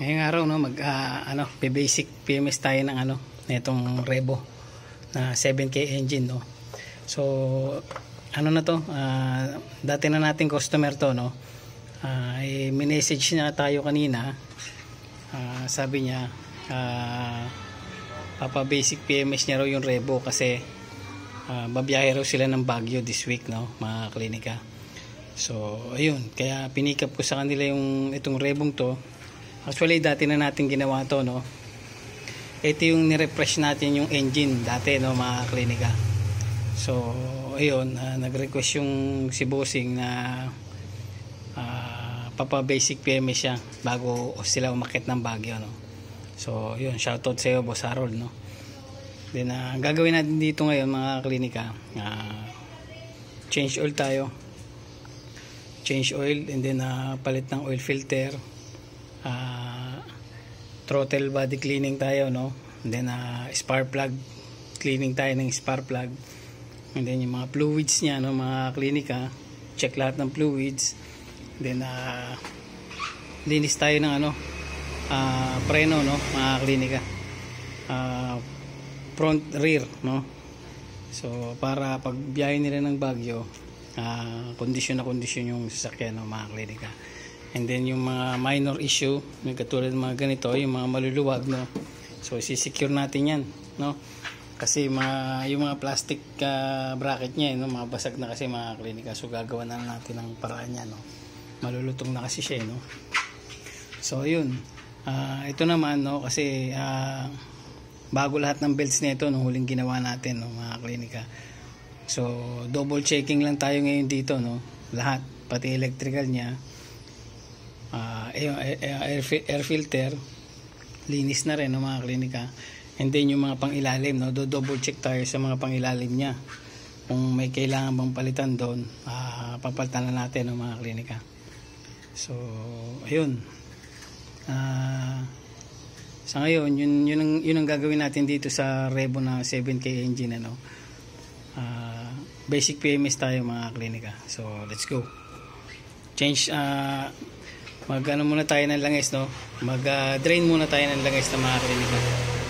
Ngayong araw no basic PMS tayo ng nitong Revo na 7K engine no. So na to, dati na nating customer to no. Minessage niya tayo kanina. Sabi niya papa basic PMS niya raw yung Revo kasi babiyahe raw sila ng Baguio this week no, mga klinika. So ayun, kaya pinikap ko sa kanila itong Revong to. Actually dati na natin ginawa to no. Ito yung ni-refresh natin yung engine dati no, mga klinika. So ayun, nag-request yung si Bossing na papa basic PMS siya bago sila umakyat ng Baguio no. So yun, shoutout sa iyo Boss Harold no. Then gagawin natin dito ngayon mga klinika, change oil tayo. Change oil and then palit ng oil filter, throttle body cleaning tayo no, and then spark plug cleaning tayo ng spark plug, and then yung mga fluids niya no, mga klinika, check lahat ng fluids, then linis tayo ng preno no, mga klinika, front rear no. So para pag biyahe nila ng Baguio, kondisyon na kondisyon yung sasakyan no, mga klinika. And then yung mga minor issue, may katulad ng mga ganito, yung mga maluluwag no. So i-secure natin yan no. Kasi yung mga plastic bracket niya no, mga basag na kasi mga klinika. So gagawa na natin ng paraan niya no. Malulutong na kasi siya no. So yun. Ito naman no, kasi bago lahat ng belts nito no, huling ginawa natin no, mga klinika. So double checking lang tayo ngayon dito no, lahat, pati electrical niya, air filter linis na rin no, mga klinika. And then yung mga pangilalim no, double check tayo sa mga pangilalim niya, kung may kailangan bang palitan doon, papalitan na natin no, mga klinika. So ayun, sa ngayon yun ang gagawin natin dito sa Revo na 7K engine ano. Basic PMS tayo mga klinika. So let's go. Change muna tayo ng langis no. Drain muna tayo ng langis na mga klinika.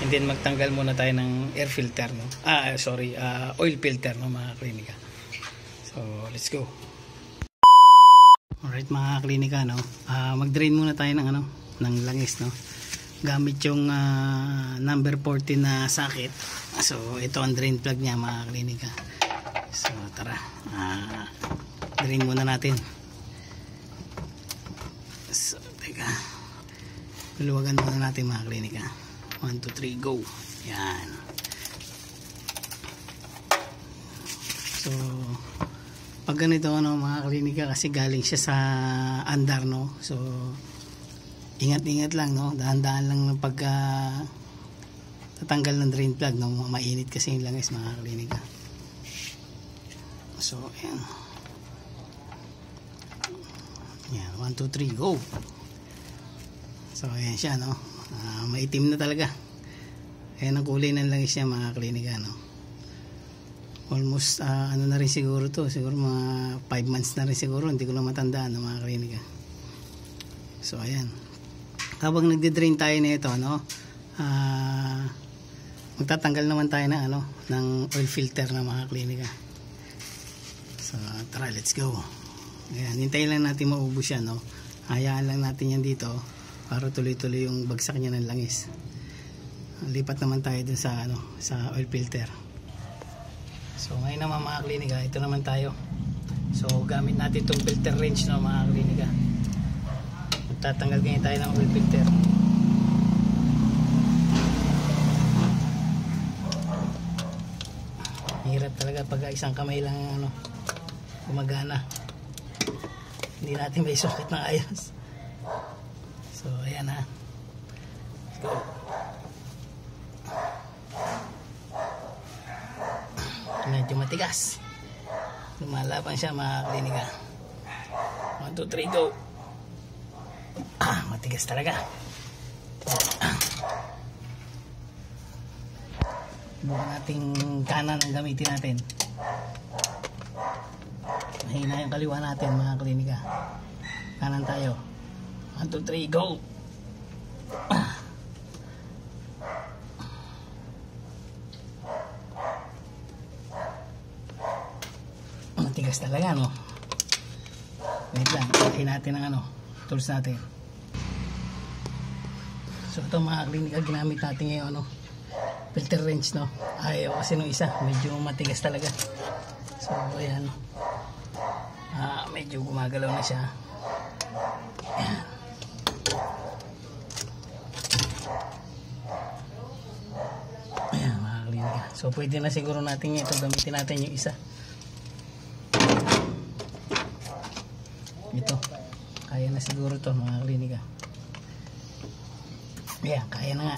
And then magtanggal muna tayo ng air filter no. Oil filter no, mga klinika. So let's go. Alright mga klinika no. Mag-drain muna tayo ng ng langis no. Gamit yung number 14 na socket. So ito ang drain plug niya mga klinika. So tara, drain muna natin. So teka, luluwagan muna natin mga klinika. 1, 2, 3, go. Yan. So pag ganito mga klinika, kasi galing siya sa andar no. So ingat-ingat lang no, dahan-dahan lang ng tatanggal ng drain plug no, mainit kasi yung langis mga klinika. So ayan, 1, 2, 3, go. So ayan siya no, maitim na talaga. Ayan ang kulay ng langis niya mga klinika no. Almost na rin siguro to, siguro mga 5 months na rin siguro, hindi ko na matandaan no, mga klinika. So ayan, habang nagde-drain tayo nito no, magtatanggal naman tayo ng oil filter na mga klinika. So tara, let's go. Ayan, hintayin lang natin maubos yan no. Hayaan lang natin yan dito para tuloy-tuloy yung bagsak niya ng langis. Lipat naman tayo dun sa sa oil filter. So ngayon naman mga klinika, ito naman tayo. So gamit natin itong filter wrench no, mga klinika. Tatanggal ganyan tayo ng oil filter. Hirap talaga pag isang kamay lang gumagana, hindi natin may socket na ayos. So ayan na. Let's go. Medyo matigas, lumalaban siya mga klinika. 1, 2, 3, go. Matigas talaga. Bukan nating kanan ang gamitin natin. Mahina yung kaliwa natin mga klinika. Kanan tayo. 1, 2, 3, go. Matigas talaga, no? Wait lang, patayin natin ang tools natin. So ito mga klinika, ginamit natin ngayon filter wrench, no? Ayaw kasi nung isa, medyo matigas talaga. So ayan, medyo gumagalaw na siya. Ayan. Ayan mga klinika, so pwede na siguro natin ito, gamitin natin yung isa. Ito, kaya na siguro to mga klinika. Ayan, kaya na nga.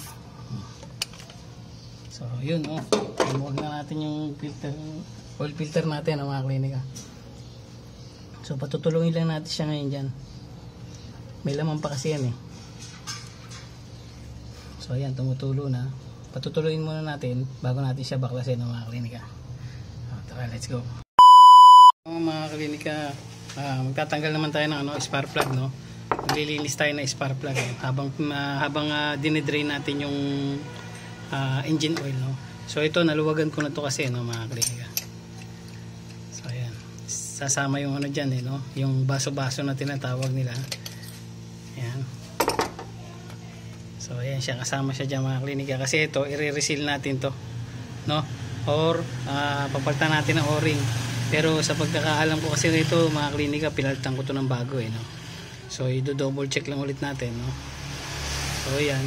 So yun, huwag na natin yung filter, oil filter natin mga klinika. So patutulungin lang natin siya ngayon dyan. May laman pa kasi yan So ayan, tumutulo na. Patutuluin muna natin bago natin siya baklasin mga klinika. Tara, let's go. Mga klinika, magtatanggal naman tayo ng spark plug, no? Maglilinis tayo ng spark plug habang dinidrain natin yung engine oil, no? So ito, naluwagan ko na to kasi, no, mga klinika. So ayan, sasama yung dyan, no? Yung baso-baso na tinatawag nila. Ayan. So ayan siya, kasama siya dyan mga klinika, kasi ito, i-reseal natin to, no? Or papalitan natin ng o-ring. Pero sa pagkakaalam ko kasi nito mga klinika, pinalitan ko to ng bago, no? So i-double check lang ulit natin, no? So ayan,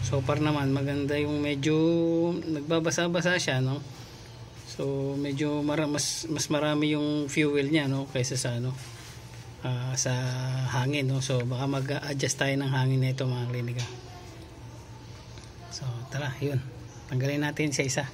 so far naman maganda, yung medyo nagbabasa-basa siya, no? So medyo mas marami yung fuel niya, no, kaysa sa sa hangin, no? So baka mag-adjust tayo ng hangin na ito mga klinika. So tara, yun, tanggalin natin sa isa.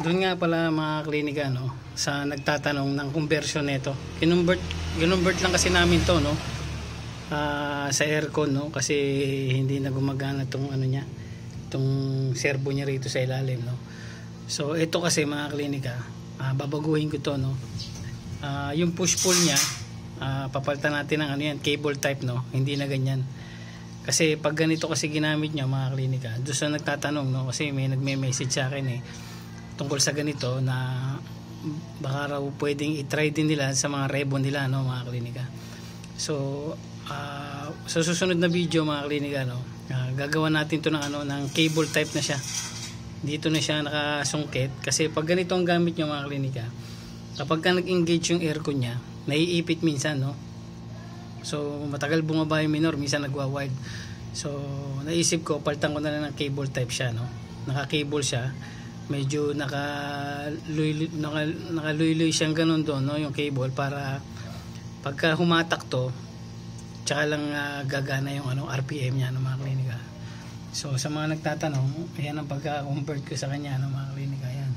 Doon nga pala mga klinika, no, sa nagtatanong ng conversion nito, kinonvert lang kasi namin to, no, sa aircon, no, kasi hindi na gumagana tong niya, tong servo niya rito sa ilalim, no. So ito kasi mga klinika, babaguhin ko to, no. Yung push pull niya, papalitan natin ng yan, cable type, no, hindi na ganyan. Kasi pag ganito kasi ginamit niya mga klinika, doon sa nagtatanong, no, kasi may nagme-message sa akin tungkol sa ganito, na baka raw pwedeng i-try din nila sa mga Revo nila, no, mga klinika. So sa susunod na video mga klinika, no, gagawa natin to ng ng cable type na siya. Dito na siya nakasungkit, kasi pag ganito ang gamit nyo mga klinika, kapag ka nag-engage yung aircon nya, naiipit minsan, no. So matagal bumaba yung minor, minsan nagwa-wild. So naisip ko, palitan ko na lang ng cable type siya, no. Naka-cable siya, medyo nakaluy-luy siyang ganun doon, no, yung cable, para pagka humatak to, tsaka lang gagana yung RPM niya, no, mga klinika. So sa mga nagtatanong, ayan ang pagka-convert ko sa kanya, no, mga klinika. Ayan.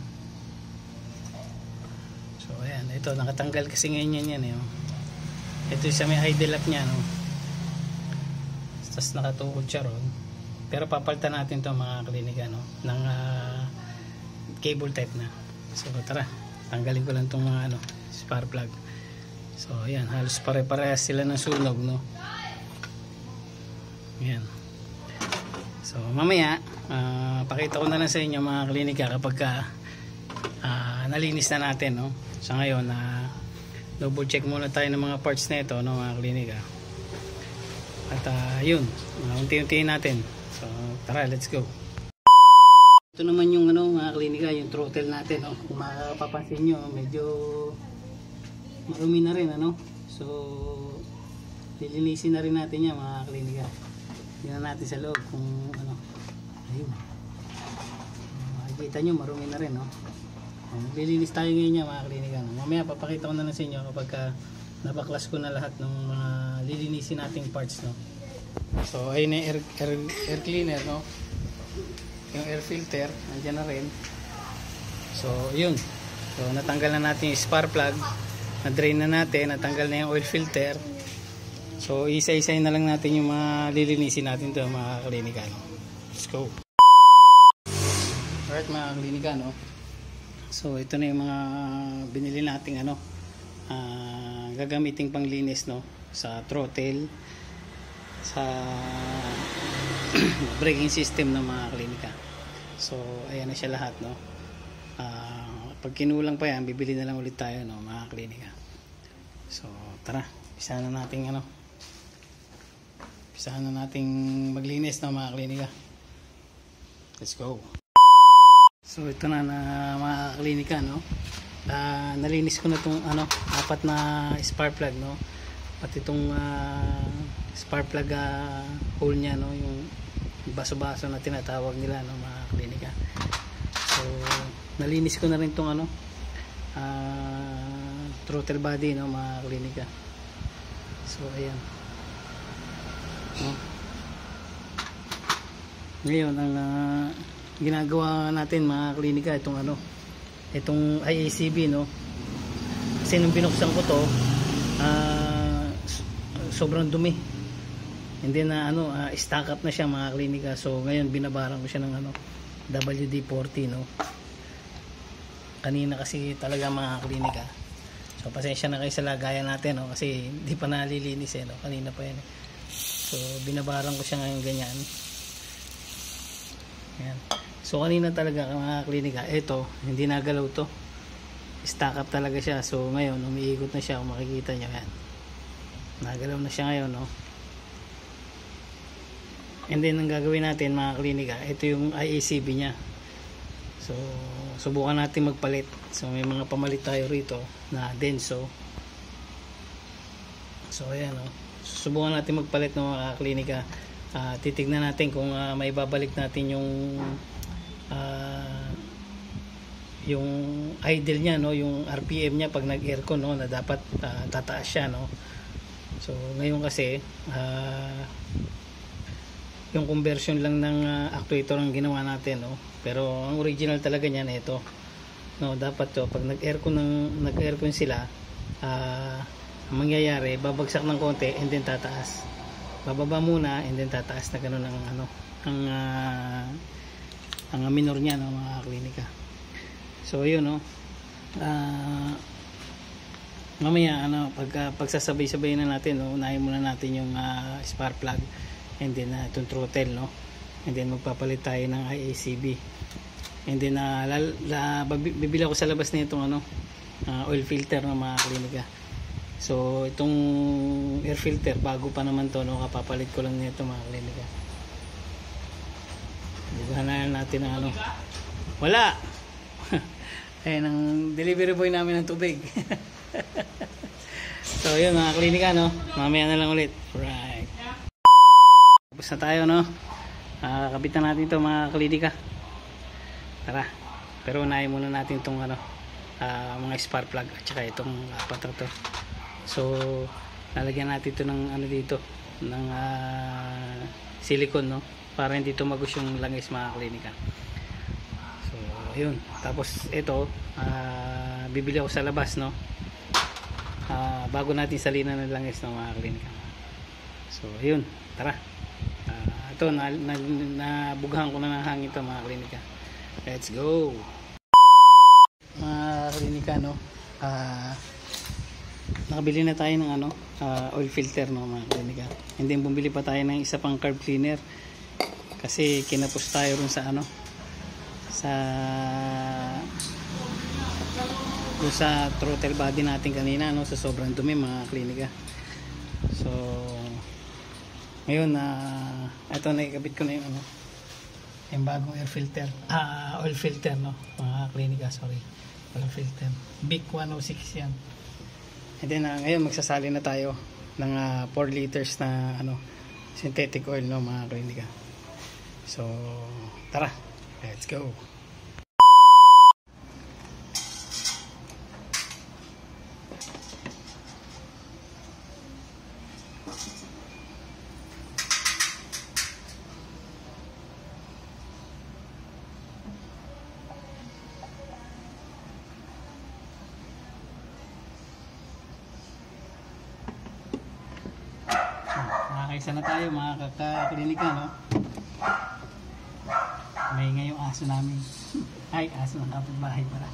So ayan, ito nakatanggal kasi ngayon yan, ito sa may idle lock niya, no. Tapos nakatukod siya ron, pero papalitan natin to mga klinika, no, ng cable type na. So tara, tanggalin ko lang itong mga spark plug. So ayan, halos pare-parehas sila ng sunog, no. Ayan. So mamaya pakita ko na lang sa inyo mga klinika kapag nalinis na natin, no. Sa ngayon double check muna tayo ng mga parts na ito, no, mga klinika. At yun, unti-untiin natin. So tara, let's go. Ito naman yung mga klinika, yung throttle natin, no. Kung mapapansin nyo, medyo marumi na rin, so lilinisin na rin natin yan mga klinika. Tingnan natin sa loob kung ayun, makikita nyo marumi na rin, no. Lilinis tayo ngayon yan mga klinika, no. Mamaya papakita ko na lang sa inyo kapag nabaklas ko na lahat ng mga lilinisin nating parts, no. So ayun na air cleaner, no. yung air filter, andyan na rin. So, yun. So, natanggal na natin yung spark plug. Na-drain na natin. Natanggal na yung oil filter. So, isa-isayin na lang natin yung mga lilinisin natin ito, mga klinika, no? Let's go. Alright, mga klinika, no? So, ito na yung mga binili nating gagamiting panglinis, no? Sa throttle, sa braking system ng mga klinika. So, ayan na siya lahat, no? Pag kinulang pa yan, bibili na lang ulit tayo, no, mga klinika. So, tara, pisahan na nating maglinis, no, mga klinika. Let's go. So, ito na mga klinika, no. Nalinis ko na itong 4 na spark plug, no. At itong spark plug hole nya, no, yung baso-baso na tinatawag nila, no, mga klinika. So, nalinis ko na rin itong throttle body, no, mga klinika. So, ayan, no. Ngayon ang ginagawa natin, mga klinika, itong IACB, no. Kasi nung binuksan ko to, sobrang dumi. Hindi na stack up na siya, mga klinika. So ngayon binabaran ko siya ng WD-40, no. Kanina kasi talaga, mga klinika. So pasensya na kayo sa lagayan natin, no, kasi hindi pa nalilinis, no. Kanina pa yan, So binabaran ko siya ngayon ganyan. Ayan. So kanina talaga, mga klinika, ito hindi nagalaw to, stack up talaga siya. So ngayon umiikot na siya, kung makikita nyo yan, nagalaw na siya ngayon, no. And then ang gagawin natin, mga klinika, ito yung IACB nya. So subukan natin magpalit. So may mga pamalit tayo rito na denso. So ayan, no. Subukan natin magpalit ng mga klinika. Titignan natin kung may babalik natin yung idle nya, no, yung RPM nya pag nag aircon, no, na dapat tataas siya, no. So ngayon kasi yung conversion lang ng actuator ang ginawa natin, no. Pero ang original talaga niyan ito, no. Dapat to pag nag-aircon sila, ang mangyayari, babagsak ng konti and then tataas. Bababa muna and then tataas na ganoon ang minor niya, no, mga klinika. So yun, no. Mamaya pagsasabay-sabay na natin, no, unahin muna natin yung spark plug and then itong throttle, no. And then magpapalit tayo ng IACB. And then bibili ako sa labas na itong oil filter, ng mga klinika. So itong air filter bago pa naman to, no, kapapalit ko lang nito, mga klinika. Bugahan na natin ang wala. Ayan ang delivery boy namin ng tubig. So yun, mga klinika, no, mamaya na lang ulit. Right, tapos na tayo, no. Kapitan natin ito, mga klinika. Tara, pero unahin muna natin itong mga spark plug at saka itong apat to. So lalagyan natin ito ng dito ng silicone, no, para hindi tumagos yung langis, mga klinika. So ayun, tapos ito bibili ako sa labas, no, bago natin salinan ng langis, no, mga klinika. So ayun, tara. Ito nabugahan ko na ng hangin ito, mga klinika. Let's go, mga klinika, no. Nakabili na tayo ng oil filter, no, mga klinika. And then bumili pa tayo ng isa pang carb cleaner kasi kinapos tayo rin sa throttle body natin kanina, no, sa sobrang dumi, mga klinika. So ngayon ito na ikabit ko na yung bagong air filter, oil filter, no, mga klinika, sorry, oil filter Bic 106 yan. And then ngayon magsasali na tayo ng 4 liters na synthetic oil, no, mga klinika. So tara, let's go. Kaisa na tayo mga kaklinika, no? May ngayong aso namin. Ay, aso ng kapitbahay para.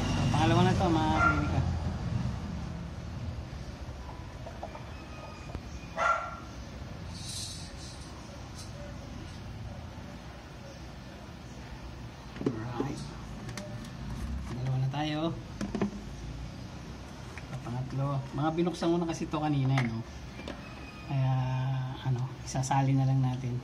So, pangalawa na to mga kaklinika. Alright. Pangalawa na tayo. Pangatlo. Mga binuksan ko na kasi to kanina, no? Kaya, isasali na lang natin.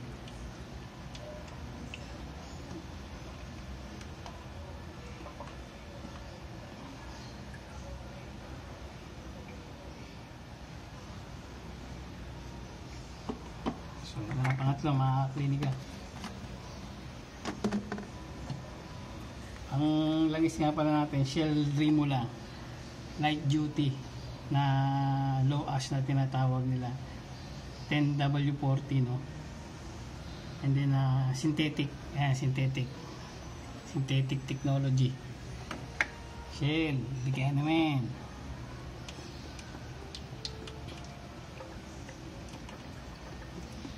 So, pangatlo, mga klinika. Ang langis nga pala natin, Shell Rimula light duty na low ash na tinatawag nila, 10W40, no? And then synthetic technology. Shell, bigyan naman.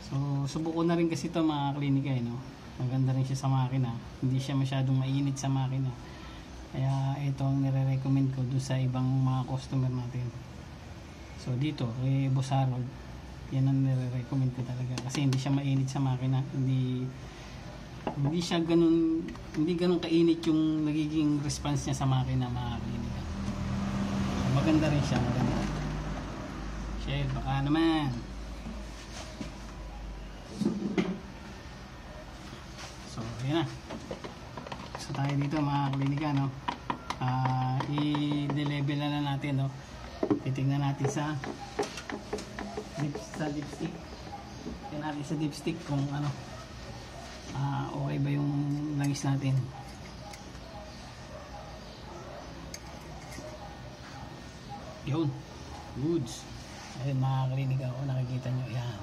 So subuko na rin kasi ito mga klinika, no? Maganda rin siya sa makina, hindi siya masyadong mainit sa makina. Kaya ito ang nire-recommend ko doon sa ibang mga customer natin. So dito kay Boss Harold, yan ang nire-recommend ko talaga kasi hindi siya mainit sa makina, hindi siya ganun, hindi ganun kainit yung nagiging response niya sa makina mga klinika. So, maganda rin siya, maganda. Shell, baka naman. So ayan na. So tayo dito mga klinika, no? I-level na natin, no? Titingnan natin sa dipstick. Tingnan natin sa dipstick kung okay ba yung langis natin. Yun, goods. Ayun mga klinika, nakikita nyo, yan.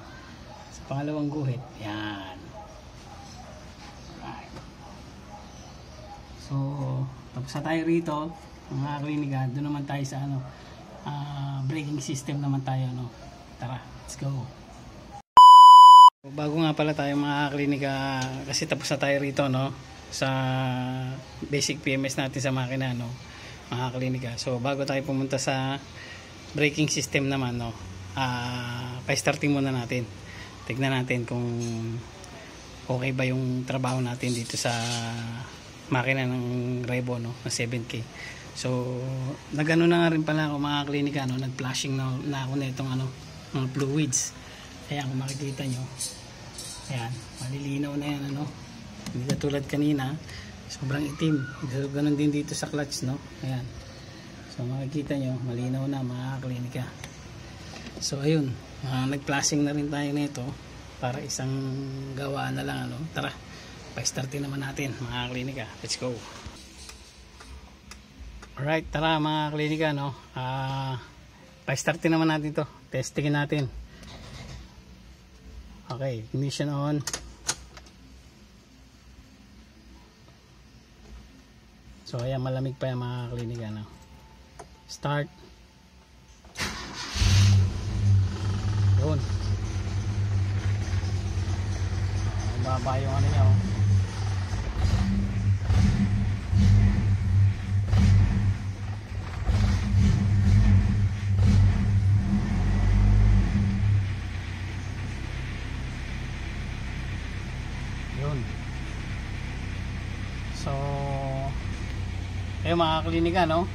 Sa pangalawang guhit, yan. Right. So tapos na tayo rito mga klinika, doon naman tayo sa braking system naman tayo, no? Tara, let's go. Bago nga pala tayo mga klinika, kasi tapos na tayo rito, no, sa basic PMS natin sa makina, no, mga klinika. So bago tayo pumunta sa braking system naman, no, pa-starting muna natin. Tignan natin kung okay ba yung trabaho natin dito sa makina ng Revo, no, na 7K. So nagano na nga rin pala ako mga klinika, no, nag-flashing na ako na itong mga fluids. Ayan, kung makikita nyo, ayan, malilinaw na yan, hindi katulad kanina, sobrang itim. So ganun din dito sa clutch, no, ayan. So makikita nyo, malinaw na mga klinika. So ayun, nag-flashing na rin tayo nito para isang gawa na lang, Tara, pa-startin naman natin mga klinika. Let's go. Alright, tara mga klinika, no. Pa-startin naman natin to. Testingin natin. Okay, ignition on. So ayan, malamig pa yung mga klinika, no. Start. Yun. Baba yung niya, Yun. So ayun mga klinika, no.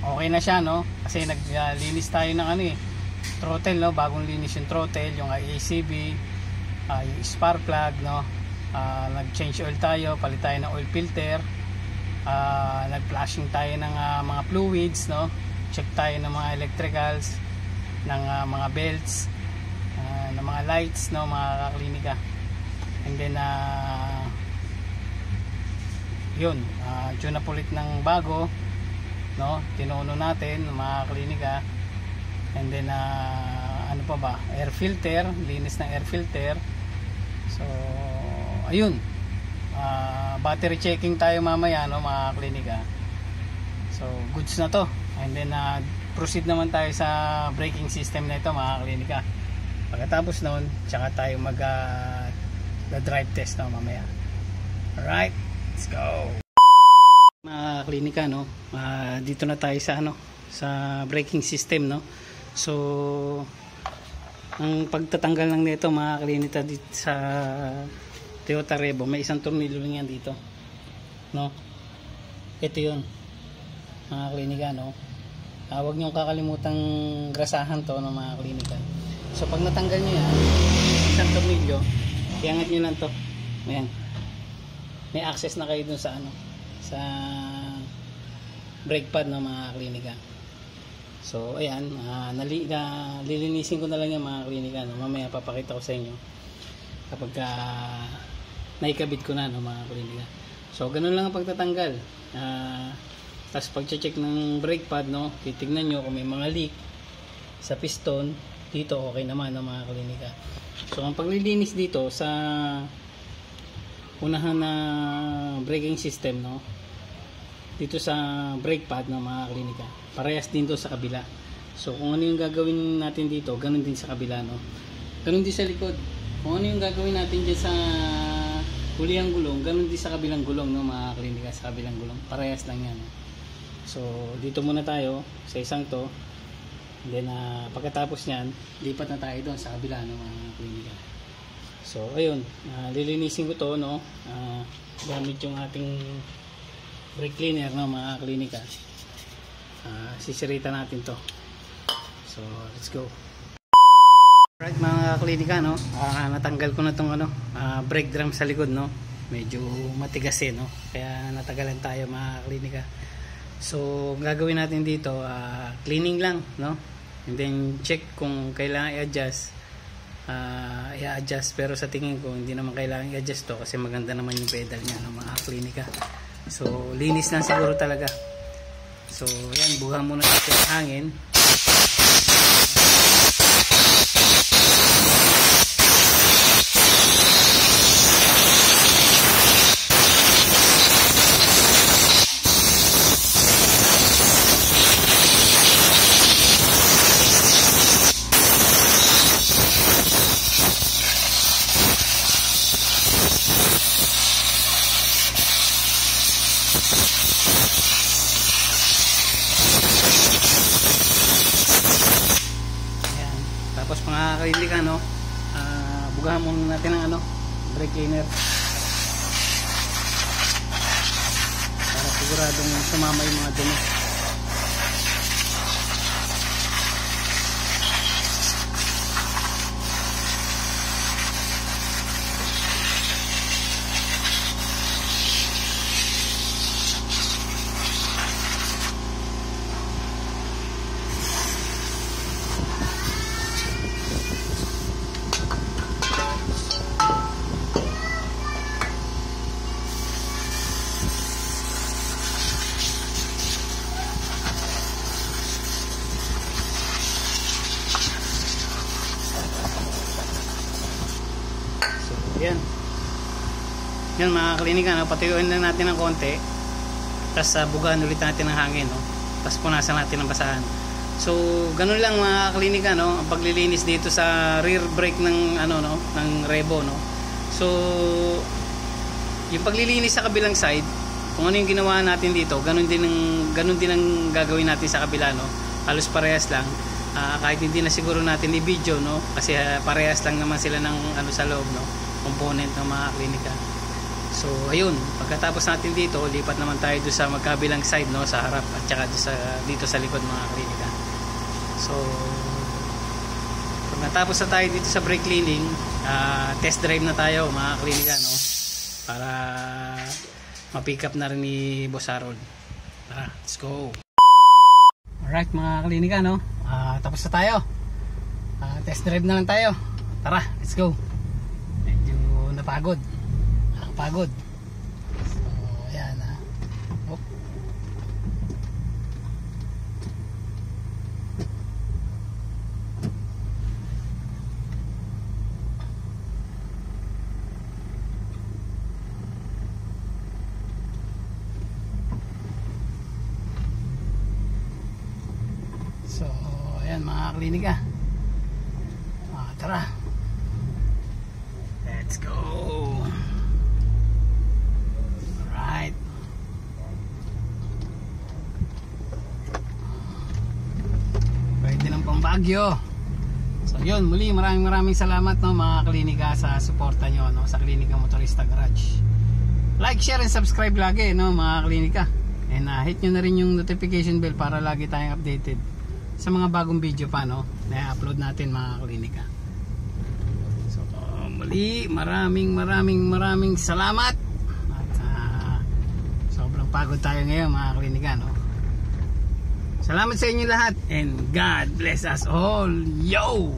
Okay na siya, no, kasi naglinis tayo ng throttle, no, bagong linis yung throttle, yung ACB, yung spark plug, no. Nag-change oil tayo, palit tayo ng oil filter, nag-flashing tayo ng mga fluids, no. Check tayo ng mga electricals, ng mga belts, ng mga lights, no, mga kaklinika. And then yun, tune up ulit ng bago, no, tinuno natin mga klinika. And then ano pa ba, air filter, linis ng air filter. So ayun, battery checking tayo mamaya, no, mga klinika. So goods na to. And then proceed naman tayo sa braking system na ito mga klinika. Pagkatapos noon, tsaka tayo mag drive test no, mamaya. Alright, let's go. Mga klinika, no, dito na tayo sa sa braking system, no. So ang pagtatanggal lang nito mga klinika dito sa Toyota Revo, may isang tornilyo lang yan dito, no. Ito yun mga klinika, no. Huwag nyo kakalimutang grasahan to ng mga klinika. So pag natanggal nyo yan, isang tornilyo, iangat nyo lang to. Ayan, may access na kayo dun sa sa brake pad ng mga klinika. So ayan, lilinisin ko na lang yung mga klinika, no? Mamaya papakita ko sa inyo kapag naikabit ko na, no, mga klinika. So ganun lang ang pagtatanggal. Tapos pag-check ng brake pad, no, titignan nyo kung may mga leak sa piston. Dito okay naman, no, mga klinika. So ang paglilinis dito sa unahan na braking system, no, dito sa brake pad ng mga klinika, parehas din to sa kabila. So kung ano yung gagawin natin dito, ganun din sa kabila, no. Ganun din sa likod. Kung ano yung gagawin natin dyan sa hulihang gulong, ganun din sa kabilang gulong, no, mga klinika, sa kabilang gulong. Parehas lang yan, no? So dito muna tayo sa isang to. And then pagkatapos nyan, lipat na tayo doon sa kabila, no, mga klinika. So ayun, lilinisin ko to, no, gamit yung ating brake cleaner, no, mga klinika. Sisirita natin to. So let's go. Alright mga klinika, no, natanggal ko na tong brake drum sa likod, no. Medyo matigas no, kaya natagalan tayo mga klinika. So gagawin natin dito, cleaning lang, no, and then check kung kailangan i-adjust. I-adjust, pero sa tingin ko hindi naman kailangan i-adjust to kasi maganda naman yung pedal niya, no, mga klinika. So linis lang siguro talaga. So yan, buha muna natin ang hangin. Tapos mga klinika, no, bugahan muna natin ang brake cleaner para siguradong sumama yung mga dumi. Yan mga klinika, no, patuyuin lang natin ng konti, tapos bugahan ulit natin ng hangin, no, tapos punasan natin ng basahan. So ganun lang mga klinika, no, ang paglilinis dito sa rear brake ng ng Revo, no. So yung paglilinis sa kabilang side, kung ano yung ginawa natin dito, ganun din ang gagawin natin sa kabila, no. Halos parehas lang. Kahit hindi na siguro natin i-video, no, kasi parehas lang naman sila ng sa loob, no, component ng mga klinika. So ayun, pagkatapos natin dito, lipat naman tayo doon sa magkabilang side, no, sa harap at saka dito sa likod mga klinika. So pag natapos na tayo dito sa brake cleaning, test drive na tayo mga klinika, no, para ma-pick up na rin ni Boss Harold. Tara, let's go. Alright mga klinika, no, tapos na tayo. Test drive na lang tayo. Tara, let's go. Medyo napagod. Pagod. So, ayan oh. klinika. Tara, let's go. Alright, pwede ng Pambagyo. So yun, muli maraming salamat, no, mga klinika, sa suporta nyo, no, sa Klinika Motorista Garage. Like, share, and subscribe lagi, no, mga klinika. And hit nyo na rin yung notification bell para lagi tayong updated sa mga bagong video pa, no, na upload natin, mga klinika. So muli maraming salamat. At sobrang pagod tayo ngayon, mga klinika, no. Salamat sa inyo lahat, and God bless us all. Yo!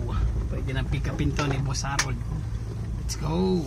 Pwede nang pick upin to ni Boss Harold. Let's go!